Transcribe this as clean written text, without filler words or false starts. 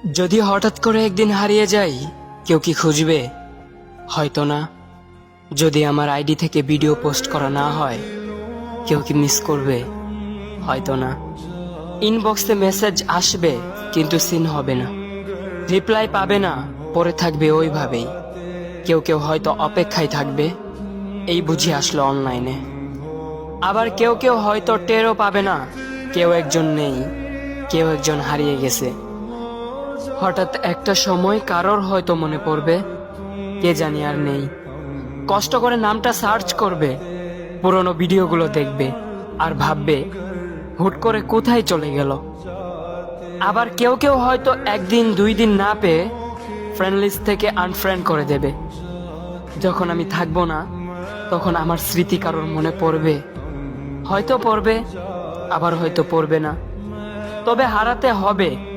যদি হঠাৎ করে একদিন হারিয়ে যাই, কেউ কি খুঁজবে? হয়তো না। যদি আমার আইডি থেকে ভিডিও পোস্ট করা না হয়, কেউ কি মিস করবে? হয়তো না। ইনবক্সে মেসেজ আসবে কিন্তু সিন হবে না, রিপ্লাই পাবে না, পরে থাকবে ওইভাবেই। কেউ কেউ হয়তো অপেক্ষায় থাকবে, এই বুঝি আসলো অনলাইনে। আবার কেউ কেউ হয়তো টেরও পাবে না, কেউ একজন নেই, কেউ একজন হারিয়ে গেছে। হঠাৎ একটা সময় কারোর হয়তো মনে পড়বে, কে জানি আর নেই। কষ্ট করে নামটা সার্চ করবে, পুরনো ভিডিওগুলো দেখবে, আর ভাববে হুট করে কোথায় চলে গেল। আবার কেউ কেউ হয়তো একদিন দুই দিন না পেয়ে ফ্রেন্ড লিস্ট থেকে আনফ্রেন্ড করে দেবে। যখন আমি থাকবো না, তখন আমার স্মৃতি কারোর মনে পড়বে, হয়তো পড়বে, আবার হয়তো পড়বে না। তবে হারাতে হবে